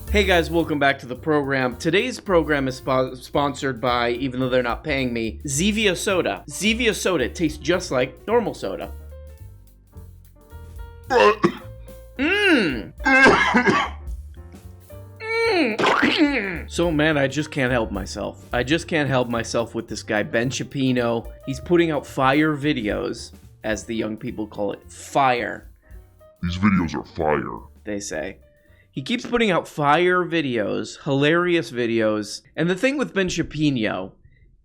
Hey guys, welcome back to the program. Today's program is sponsored by, even though they're not paying me, Zevia Soda. Zevia Soda tastes just like normal soda. So man, I just can't help myself. I just can't help myself with this guy, Ben Shapiro. He's putting out fire videos, as the young people call it. Fire. These videos are fire, they say. He keeps putting out fire videos, hilarious videos. And the thing with Ben Shapiro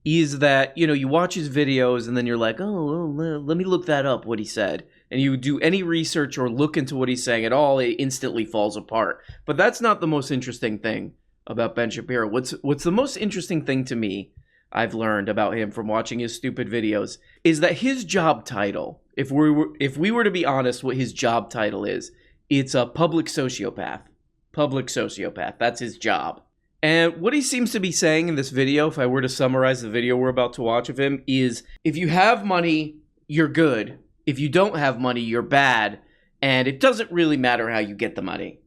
is that, you watch his videos and then you're like, oh, well, let me look that up, what he said. And you do any research or look into what he's saying at all, it instantly falls apart. But that's not the most interesting thing about Ben Shapiro. What's the most interesting thing to me, I've learned about him from watching his stupid videos, is that his job title, if we were to be honest what his job title is, it's a public sociopath. Public sociopath. That's his job. And what he seems to be saying in this video, if I were to summarize the video we're about to watch of him, is if you have money, you're good. If you don't have money, you're bad. And it doesn't really matter how you get the money.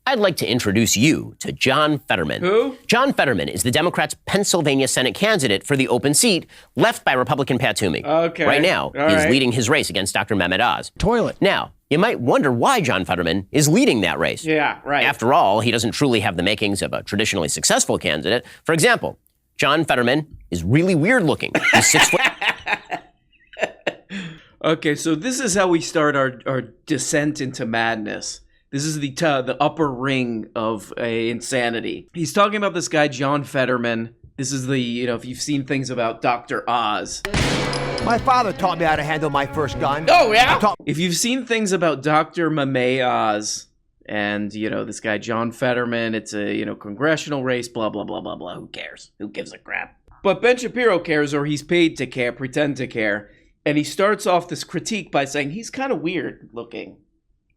I'd like to introduce you to John Fetterman. Who? John Fetterman is the Democrats' Pennsylvania Senate candidate for the open seat left by Republican Pat Toomey. Okay. Right now, he's leading his race against Dr. Mehmet Oz. Toilet. Now, you might wonder why John Fetterman is leading that race. Yeah, right. After all, he doesn't truly have the makings of a traditionally successful candidate. For example, John Fetterman is really weird looking. He's 6 foot. Okay, so this is how we start our descent into madness. This is the upper ring of insanity. He's talking about this guy, John Fetterman. This is if you've seen things about Dr. Oz. My father taught me how to handle my first gun. Oh, yeah? If you've seen things about Dr. Mehmet Oz and, this guy, John Fetterman, it's a, congressional race, blah, blah, blah, blah, blah. Who cares? Who gives a crap? But Ben Shapiro cares, or he's paid to care, pretend to care. And he starts off this critique by saying he's kind of weird looking.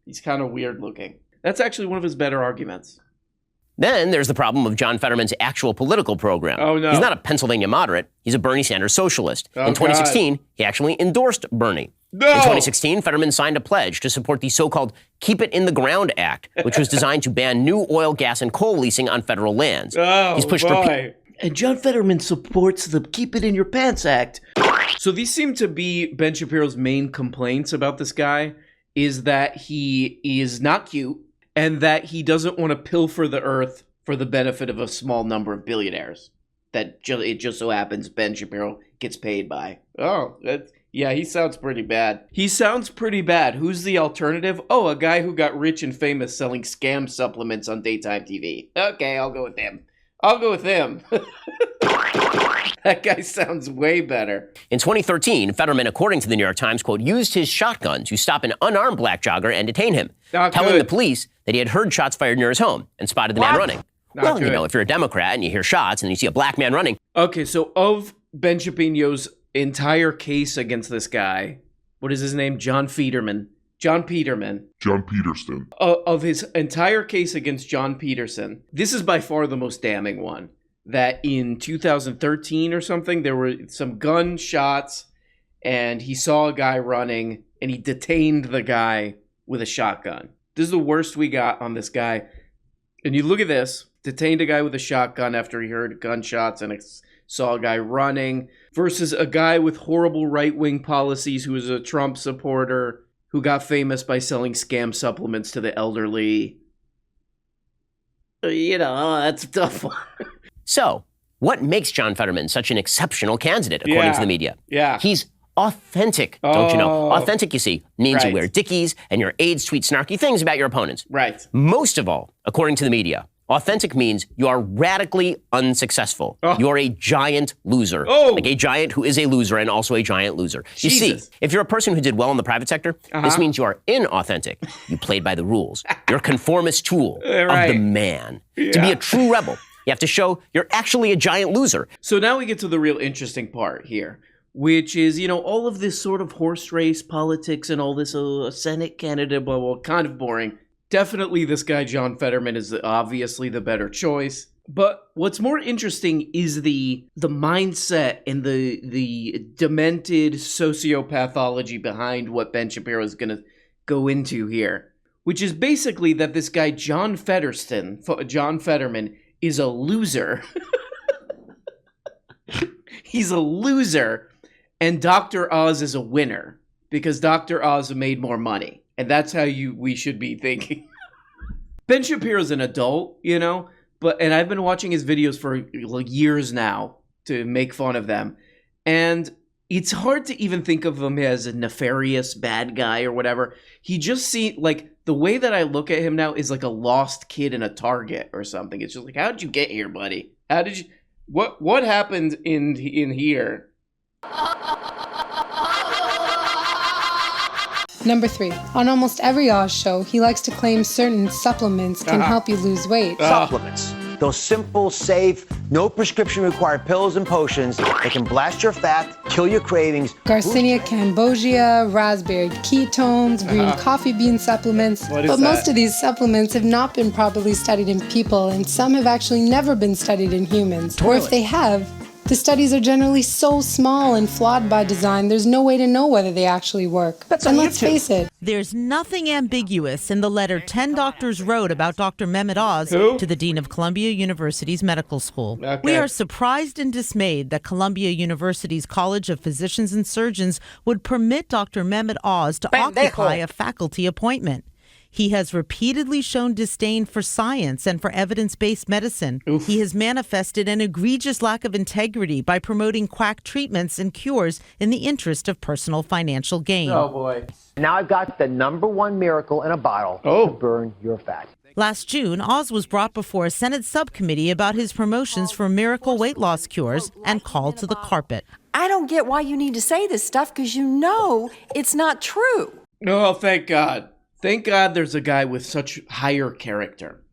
He's kind of weird looking. That's actually one of his better arguments. Then there's the problem of John Fetterman's actual political program. Oh, no. He's not a Pennsylvania moderate. He's a Bernie Sanders socialist. In 2016, he actually endorsed Bernie. No! In 2016, Fetterman signed a pledge to support the so-called Keep It in the Ground Act, which was designed to ban new oil, gas, and coal leasing on federal lands. Oh, He's pushed boy. And John Fetterman supports the Keep It in Your Pants Act. So these seem to be Ben Shapiro's main complaints about this guy, is that he is not cute and that he doesn't want to pilfer the earth for the benefit of a small number of billionaires that it just so happens Ben Shapiro gets paid by. Oh, yeah, he sounds pretty bad. He sounds pretty bad. Who's the alternative? Oh, a guy who got rich and famous selling scam supplements on daytime TV. Okay, I'll go with him. That guy sounds way better. In 2013, Fetterman, according to the New York Times, quote, used his shotgun to stop an unarmed black jogger and detain him, telling the police that he had heard shots fired near his home and spotted the man running. Well, if you're a Democrat and you hear shots and you see a black man running. Okay, so of Ben Shapiro's entire case against this guy, what is his name? John Peterson. Of his entire case against John Peterson, this is by far the most damning one. That in 2013 or something, there were some gunshots and he saw a guy running and he detained the guy with a shotgun. This is the worst we got on this guy. And you look at this, detained a guy with a shotgun after he heard gunshots and saw a guy running, versus a guy with horrible right-wing policies who is a Trump supporter who got famous by selling scam supplements to the elderly. That's a tough one. So, what makes John Fetterman such an exceptional candidate, according to the media? Yeah. He's authentic, don't you know? Authentic, you see, means you wear Dickies and your aides tweet snarky things about your opponents. Right. Most of all, according to the media, authentic means you are radically unsuccessful. You're a giant loser. Like a giant who is a loser and also a giant loser. You see, if you're a person who did well in the private sector, this means you are inauthentic. You played by the rules. You're a conformist tool of the man. To be a true rebel, you have to show you're actually a giant loser. So now we get to the real interesting part here, which is, all of this sort of horse race politics and all this Senate candidate, blah, blah, kind of boring. Definitely this guy, John Fetterman, is obviously the better choice. But what's more interesting is the mindset and the demented sociopathology behind what Ben Shapiro is going to go into here, which is basically that this guy John Fetterman is a loser. He's a loser, and Dr. Oz is a winner because Dr. Oz made more money, and that's how we should be thinking. Ben Shapiro's an adult, you know, and I've been watching his videos for like years now to make fun of them, and it's hard to even think of him as a nefarious bad guy or whatever. He just seems like, the way that I look at him now is like a lost kid in a Target or something. It's just like, how did you get here, buddy? How did you? What happened in here? Number 3. On almost every Oz show, he likes to claim certain supplements can help you lose weight. Supplements. Those simple, safe, no prescription required pills and potions that can blast your fat, kill your cravings. Garcinia cambogia, raspberry ketones, green coffee bean supplements. But most of these supplements have not been properly studied in people, and some have actually never been studied in humans. Or if they have, the studies are generally so small and flawed by design, there's no way to know whether they actually work. And let's face it, there's nothing ambiguous in the letter 10 doctors wrote about Dr. Mehmet Oz to the Dean of Columbia University's Medical School. Okay. We are surprised and dismayed that Columbia University's College of Physicians and Surgeons would permit Dr. Mehmet Oz to occupy a faculty appointment. He has repeatedly shown disdain for science and for evidence-based medicine. Oof. He has manifested an egregious lack of integrity by promoting quack treatments and cures in the interest of personal financial gain. Oh, boy. Now I've got the #1 miracle in a bottle to burn your fat. Last June, Oz was brought before a Senate subcommittee about his promotions for miracle weight loss cures and called to the carpet. I don't get why you need to say this stuff because you know it's not true. Oh, thank God. Thank God there's a guy with such higher character.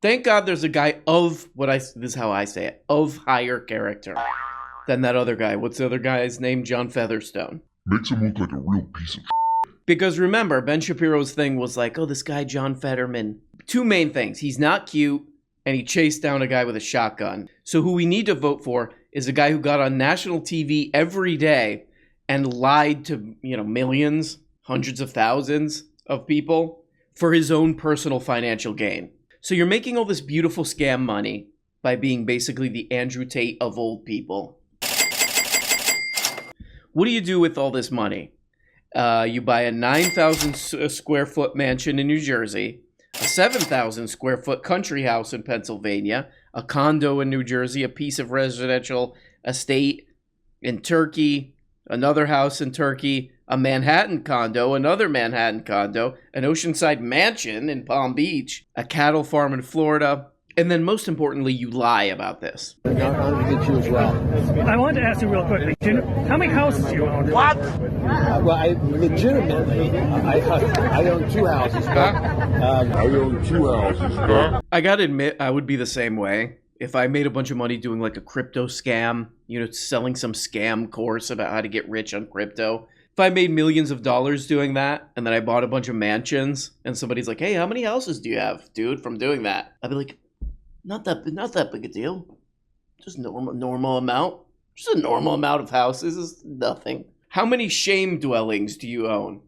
Thank God there's a guy of, this is how I say it, of higher character than that other guy. What's the other guy's name? John Featherstone. Makes him look like a real piece of Because remember, Ben Shapiro's thing was like, oh, this guy John Fetterman. 2 main things. He's not cute, and he chased down a guy with a shotgun. So who we need to vote for is a guy who got on national TV every day and lied to, millions, hundreds of thousands of people for his own personal financial gain. So you're making all this beautiful scam money by being basically the Andrew Tate of old people. What do you do with all this money? You buy a 9,000 square foot mansion in New Jersey, a 7,000 square foot country house in Pennsylvania, a condo in New Jersey, a piece of residential estate in Turkey, another house in Turkey, a Manhattan condo, another Manhattan condo, an oceanside mansion in Palm Beach, a cattle farm in Florida, and then most importantly, you lie about this. I wanted to ask you real quickly, how many houses do you own? What? Well, I legitimately, I own 2 houses. I gotta admit, I would be the same way. If I made a bunch of money doing like a crypto scam, selling some scam course about how to get rich on crypto. If I made millions of dollars doing that, and then I bought a bunch of mansions, and somebody's like, hey, how many houses do you have, dude, from doing that? I'd be like, not that big a deal. Just normal amount. Just a normal amount of houses is nothing. How many shame dwellings do you own?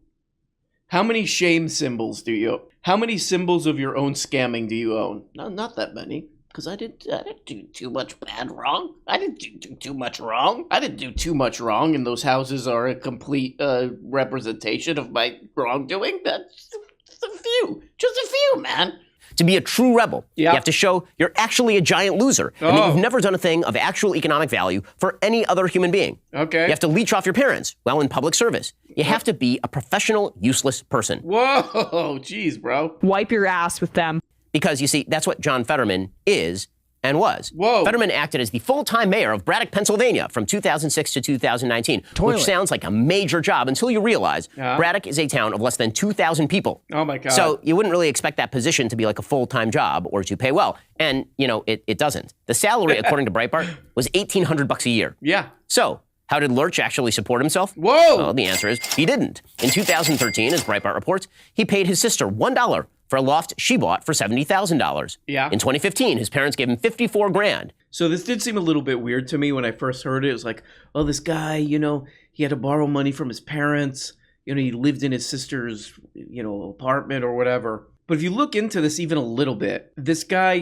How many shame symbols do you own? How many symbols of your own scamming do you own? No, not that many. Because I didn't do too much wrong. I didn't do too much wrong. I didn't do too much wrong, and those houses are a complete representation of my wrongdoing. That's just a few. Just a few, man. To be a true rebel, you have to show you're actually a giant loser and that you've never done a thing of actual economic value for any other human being. Okay. You have to leech off your parents while in public service. You have to be a professional, useless person. Whoa, jeez, bro. Wipe your ass with them. Because, you see, that's what John Fetterman is and was. Whoa. Fetterman acted as the full-time mayor of Braddock, Pennsylvania from 2006 to 2019, which sounds like a major job until you realize Braddock is a town of less than 2,000 people. Oh, my God. So you wouldn't really expect that position to be like a full-time job or to pay well. And, it doesn't. The salary, according to Breitbart, was $1,800 a year. Yeah. So how did Lurch actually support himself? Whoa! Well, the answer is he didn't. In 2013, as Breitbart reports, he paid his sister $1 for a loft she bought for $70,000. Yeah. In 2015, his parents gave him $54,000. So this did seem a little bit weird to me when I first heard it. It was like, oh, this guy, he had to borrow money from his parents. he lived in his sister's, apartment or whatever. But if you look into this even a little bit, this guy,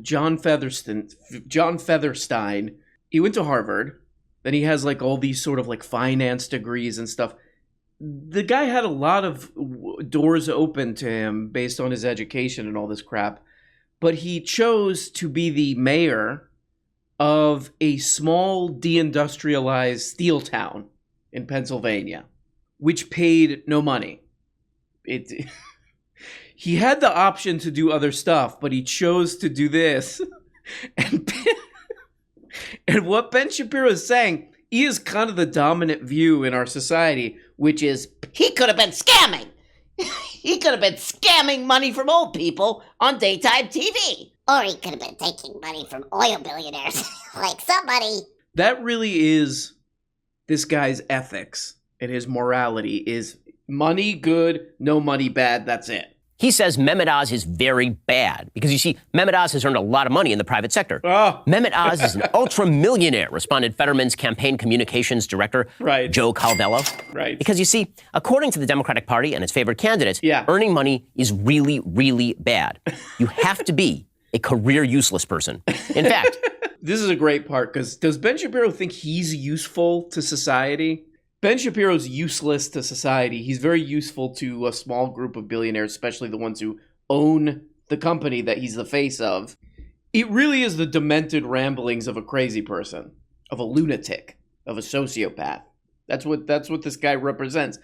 John Featherstein, he went to Harvard. Then he has like all these sort of like finance degrees and stuff. The guy had a lot of doors open to him based on his education and all this crap. But he chose to be the mayor of a small deindustrialized steel town in Pennsylvania, which paid no money. He had the option to do other stuff, but he chose to do this. And what Ben Shapiro is saying, he is kind of the dominant view in our society, which is he could have been scamming. He could have been scamming money from old people on daytime TV. Or he could have been taking money from oil billionaires, like somebody. That really is this guy's ethics and his morality is money good, no money bad, that's it. He says Mehmet Oz is very bad because, you see, Mehmet Oz has earned a lot of money in the private sector. Oh. Mehmet Oz is an ultra-millionaire, responded Fetterman's campaign communications director, Joe Calvello. Right. Because, you see, according to the Democratic Party and its favorite candidates, yeah, earning money is really, really bad. You have to be a career useless person. In fact... This is a great part because does Ben Shapiro think he's useful to society? Ben Shapiro's useless to society. He's very useful to a small group of billionaires, especially the ones who own the company that he's the face of. It really is the demented ramblings of a crazy person, of a lunatic, of a sociopath. That's what this guy represents.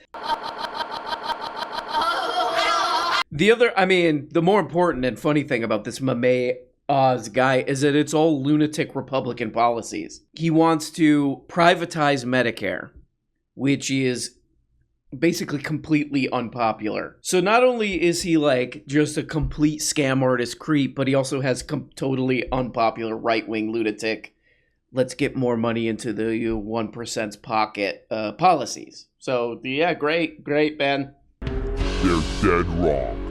The more important and funny thing about this Mehmet Oz guy is that it's all lunatic Republican policies. He wants to privatize Medicare, which is basically completely unpopular. So not only is he like just a complete scam artist creep, but he also has totally unpopular right-wing lunatic, let's get more money into the 1%'s pocket policies. So yeah, great, Ben. They're dead wrong.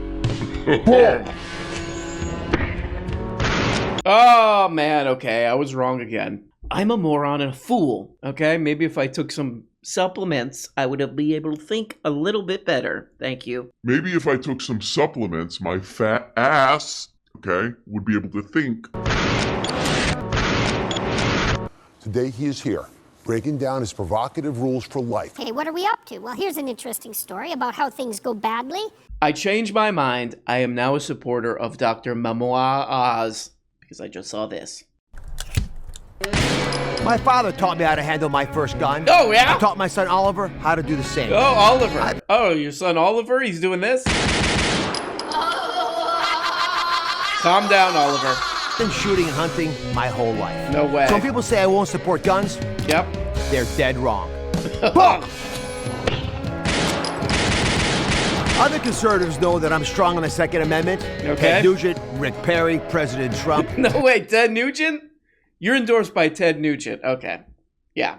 Oh man, okay, I was wrong again. I'm a moron and a fool, okay? Maybe if I took some supplements, I would be able to think a little bit better. Thank you. Maybe if I took some supplements, my fat ass, would be able to think. Today he is here, breaking down his provocative rules for life. Hey, what are we up to? Well, here's an interesting story about how things go badly. I changed my mind. I am now a supporter of Dr. Mehmet Oz because I just saw this. My father taught me how to handle my first gun. Oh, yeah? I taught my son Oliver how to do the same. Oh, Oliver. Your son Oliver? He's doing this? Calm down, Oliver. I've been shooting and hunting my whole life. No way. So when people say I won't support guns, yep, they're dead wrong. Other conservatives know that I'm strong on the Second Amendment. Okay. Ted Nugent, Rick Perry, President Trump. No, wait, Ted Nugent? You're endorsed by Ted Nugent. Okay. Yeah.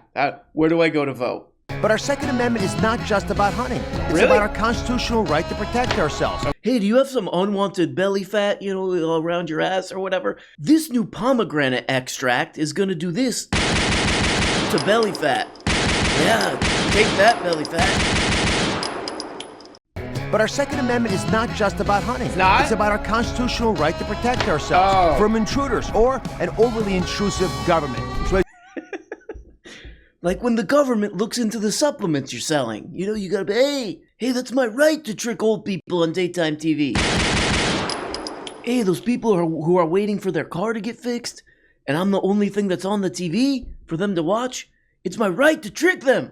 Where do I go to vote? But our Second Amendment is not just about hunting. It's about our constitutional right to protect ourselves. Hey, do you have some unwanted belly fat, around your ass or whatever? This new pomegranate extract is going to do this to belly fat. Yeah, take that, belly fat. But our Second Amendment is not just about hunting. It's not? It's about our constitutional right to protect ourselves from intruders or an overly intrusive government. So like when the government looks into the supplements you're selling. You gotta be, hey, that's my right to trick old people on daytime TV. Hey, those people who are waiting for their car to get fixed, and I'm the only thing that's on the TV for them to watch. It's my right to trick them.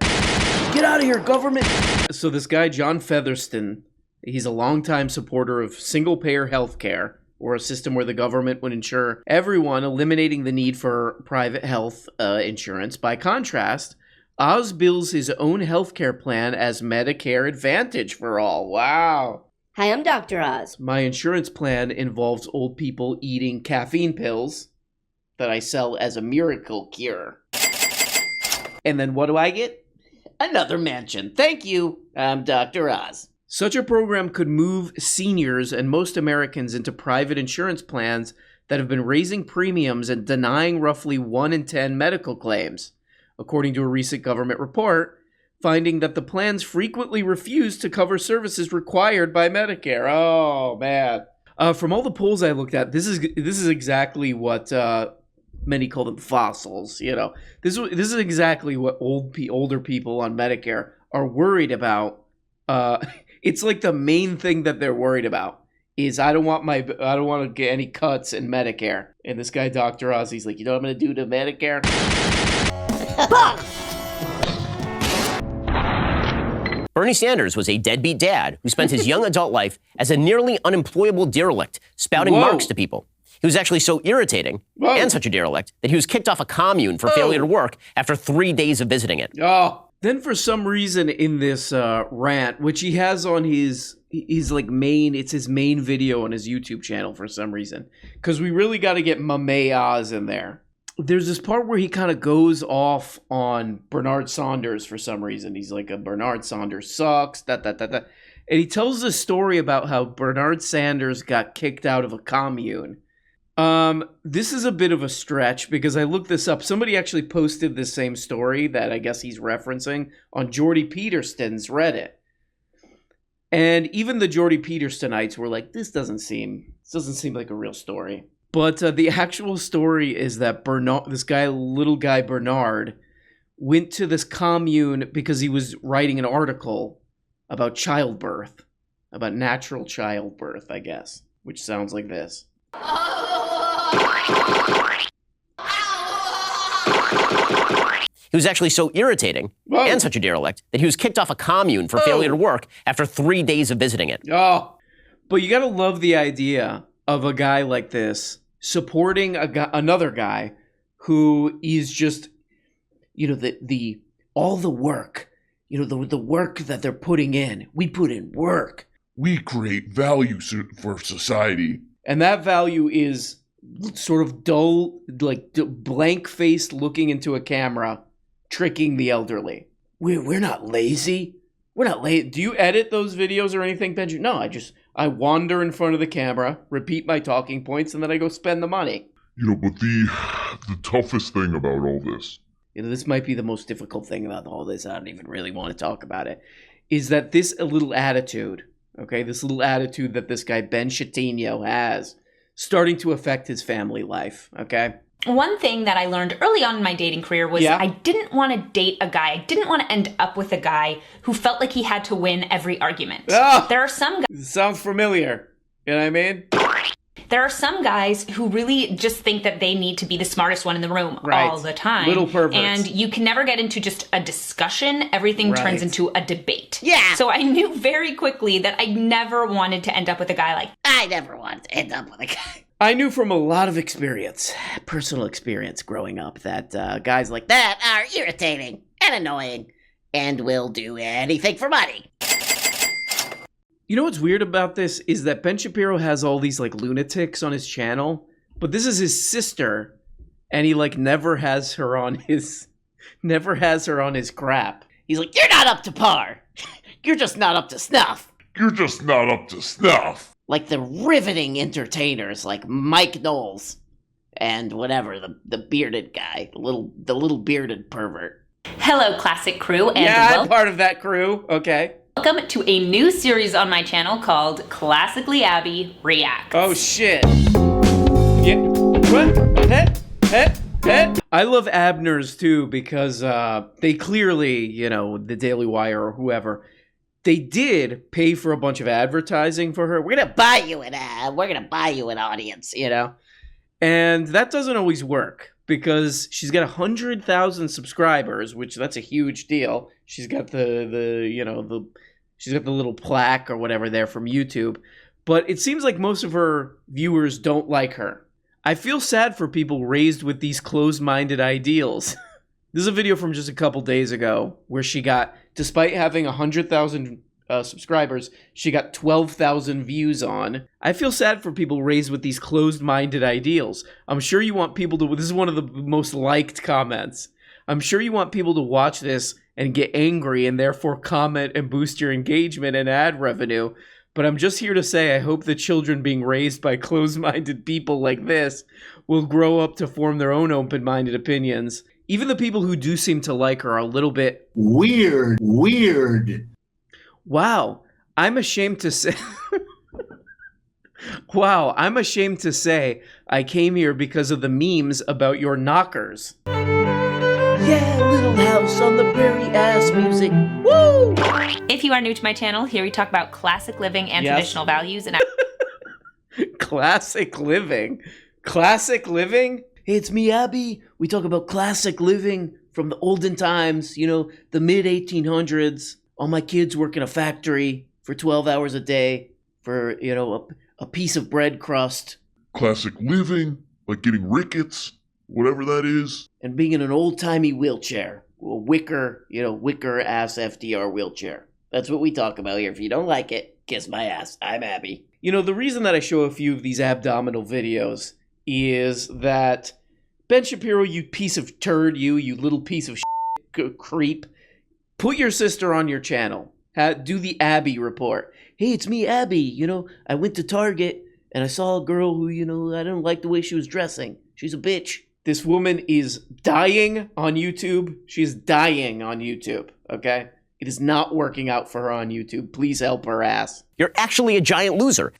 Get out of here, government. So this guy, John Featherstein, he's a longtime supporter of single-payer health care, or a system where the government would insure everyone, eliminating the need for private health insurance. By contrast, Oz bills his own health care plan as Medicare Advantage for all. Wow. Hi, I'm Dr. Oz. My insurance plan involves old people eating caffeine pills that I sell as a miracle cure. And then what do I get? Another mansion. Thank you. I'm Dr. Oz. Such a program could move seniors and most Americans into private insurance plans that have been raising premiums and denying roughly 1 in 10 medical claims. According to a recent government report, finding that the plans frequently refuse to cover services required by Medicare. Oh, man. From all the polls I looked at, this is exactly what many call them fossils. You know, this is exactly what older people on Medicare are worried about. It's like the main thing that they're worried about is I don't want to get any cuts in Medicare. And this guy, Dr. Oz, he's like, you know what I'm going to do to Medicare? Bernie Sanders was a deadbeat dad who spent his young adult life as a nearly unemployable derelict, spouting Marx to people. He was actually so irritating and such a derelict that he was kicked off a commune for failure to work after 3 days of visiting it. Then for some reason in this rant, which he has on his like it's his main video on his YouTube channel for some reason, because we really got to get Mame Oz in there. There's this part where he kind of goes off on Bernard Saunders for some reason. He's like, Bernard Saunders sucks, And he tells this story about how Bernard Sanders got kicked out of a commune. This is a bit of a stretch because I looked this up. Somebody actually posted the same story that I guess he's referencing on Jordy Peterson's Reddit. And even the Jordy Petersonites were like, this doesn't seem like a real story. But the actual story is that little guy Bernard, went to this commune because he was writing an article about childbirth, about natural childbirth, I guess, which sounds like this. He was actually so irritating and such a derelict that he was kicked off a commune for failure to work after 3 days of visiting it. But you gotta love the idea of a guy like this supporting another guy who is just, you know, all the work, you know, the work that they're putting in. We put in work. We create value for society. And that value is sort of dull, like blank-faced looking into a camera, tricking the elderly. We're not lazy. We're not lazy. Do you edit those videos or anything, Benji? No, I wander in front of the camera, repeat my talking points, and then I go spend the money. You know, but the toughest thing about all this, you know, this might be the most difficult thing about all this. I don't even really want to talk about it. Is that this little attitude, okay? This little attitude that this guy Ben Shapiro has, starting to affect his family life, okay? One thing that I learned early on in my dating career was I didn't want to date a guy. I didn't want to end up with a guy who felt like he had to win every argument. There are some guys... Sounds familiar. You know what I mean? There are some guys who really just think that they need to be the smartest one in the room all the time. Little perverts. And you can never get into just a discussion. Everything turns into a debate. Yeah. So I knew very quickly that I never wanted to end up with a guy like... I never wanted to end up with a guy. I knew from a lot of experience, personal experience growing up, that guys like that are irritating and annoying and will do anything for money. You know what's weird about this is that Ben Shapiro has all these like lunatics on his channel, but this is his sister, and he like never has her on his crap. He's like, you're not up to par. You're just not up to snuff. You're just not up to snuff. Like the riveting entertainers like Mike Knowles and whatever, the bearded guy, the little bearded pervert. Hello, Classic Crew, and I'm part of that crew. Okay. Welcome to a new series on my channel called Classically Abby Reacts. Oh shit. Yeah. What? I love Abner's too because they clearly, you know, the Daily Wire or whoever, they did pay for a bunch of advertising for her. We're going to buy you an ad. We're going to buy you an audience, you know? And that doesn't always work because she's got 100,000 subscribers, which that's a huge deal. She's got she's got the little plaque or whatever there from YouTube. But it seems like most of her viewers don't like her. I feel sad for people raised with these closed-minded ideals. This is a video from just a couple days ago where she got, despite having 100,000 subscribers, she got 12,000 views on. I feel sad for people raised with these closed-minded ideals. I'm sure you want people to, this is one of the most liked comments. I'm sure you want people to watch this and get angry and therefore comment and boost your engagement and ad revenue. But I'm just here to say I hope the children being raised by closed-minded people like this will grow up to form their own open-minded opinions. even the people who do seem to like her are a little bit weird. Wow, I'm ashamed to say. Wow, I'm ashamed to say I came here because of the memes about your knockers. Yeah, Little House on the Prairie ass music. Woo! If you are new to my channel, here we talk about classic living and traditional values. And Classic living? Classic living? Hey, it's me, Abby. We talk about classic living from the olden times, you know, the mid-1800s. All my kids work in a factory for 12 hours a day for, you know, a piece of bread crust. Classic living, like getting rickets, whatever that is. And being in an old-timey wheelchair. A wicker-ass FDR wheelchair. That's what we talk about here. If you don't like it, kiss my ass. I'm Abby. You know, the reason that I show a few of these abdominal videos is that Ben Shapiro, you piece of turd, you little piece of creep, put your sister on your channel. Do the Abby report. Hey, it's me, Abby. You know, I went to Target and I saw a girl who, you know, I didn't like the way she was dressing. She's a bitch. This woman is dying on YouTube. She's dying on YouTube, okay? It is not working out for her on YouTube. Please help her ass. You're actually a giant loser.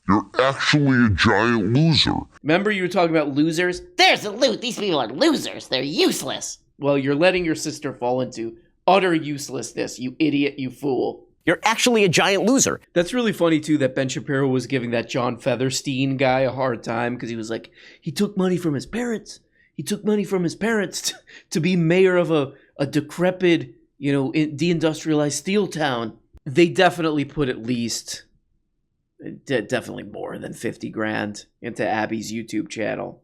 Remember you were talking about losers? There's a loot. These people are losers. They're useless. Well, you're letting your sister fall into utter uselessness, you idiot, you fool. You're actually a giant loser. That's really funny, too, that Ben Shapiro was giving that John Featherstein guy a hard time because he was like, he took money from his parents. He took money from his parents to be mayor of a decrepit, you know, deindustrialized steel town. They definitely put at least, definitely more than 50 grand into Abby's YouTube channel.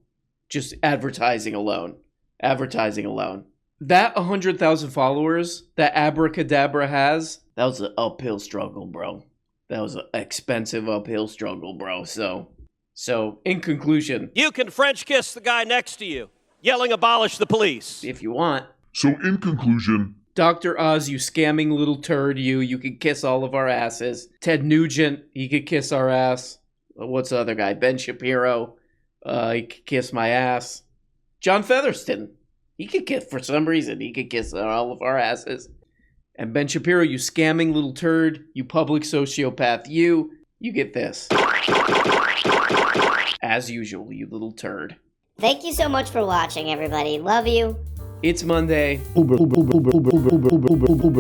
Just advertising alone. That 100,000 followers that Abracadabra has, that was an uphill struggle, bro. That was an expensive uphill struggle, bro. So in conclusion, you can French kiss the guy next to you, yelling abolish the police. If you want. So in conclusion, Dr. Oz, you scamming little turd, you can kiss all of our asses. Ted Nugent, he could kiss our ass. What's the other guy? Ben Shapiro, he could kiss my ass. John Featherstein, he could kiss, for some reason, he could kiss all of our asses. And Ben Shapiro, you scamming little turd, you public sociopath, you get this. As usual, you little turd. Thank you so much for watching, everybody. Love you. It's Monday. Uber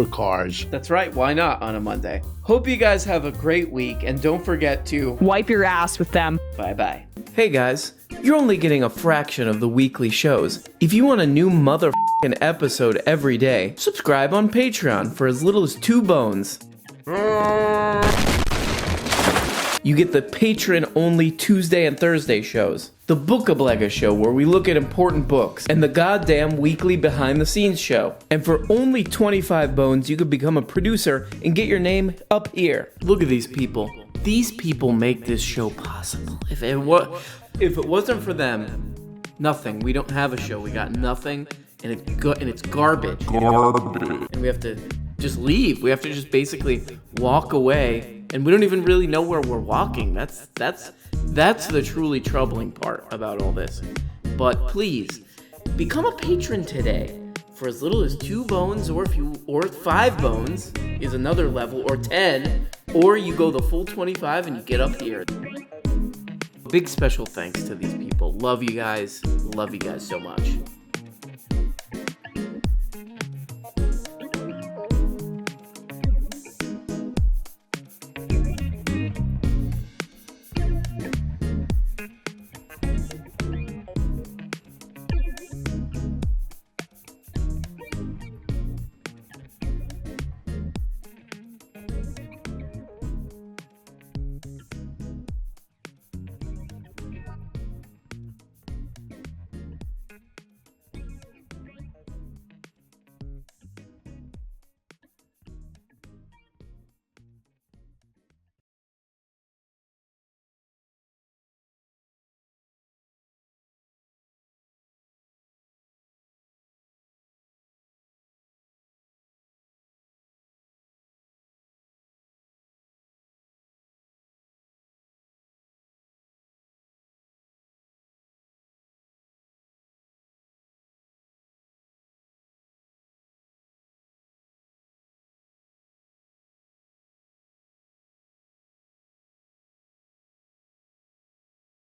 cars. That's right, why not on a Monday? Hope you guys have a great week, and don't forget to wipe your ass with them. Bye-bye. Hey guys, you're only getting a fraction of the weekly shows. If you want a new motherfucking episode every day, subscribe on Patreon for as little as 2 bones. You get the patron-only Tuesday and Thursday shows, the Bookablega show where we look at important books, and the goddamn weekly behind-the-scenes show. And for only 25 bones, you could become a producer and get your name up here. Look at these people. These people make this show possible. If it wasn't for them, nothing. We don't have a show. We got nothing, and it's garbage. And we have to just leave. We have to just basically walk away. And we don't even really know where we're walking. That's the truly troubling part about all this. But please, become a patron today for as little as 2 bones, or 5 bones is another level, or 10, or you go the full 25 and you get up here. Big special thanks to these people. Love you guys so much.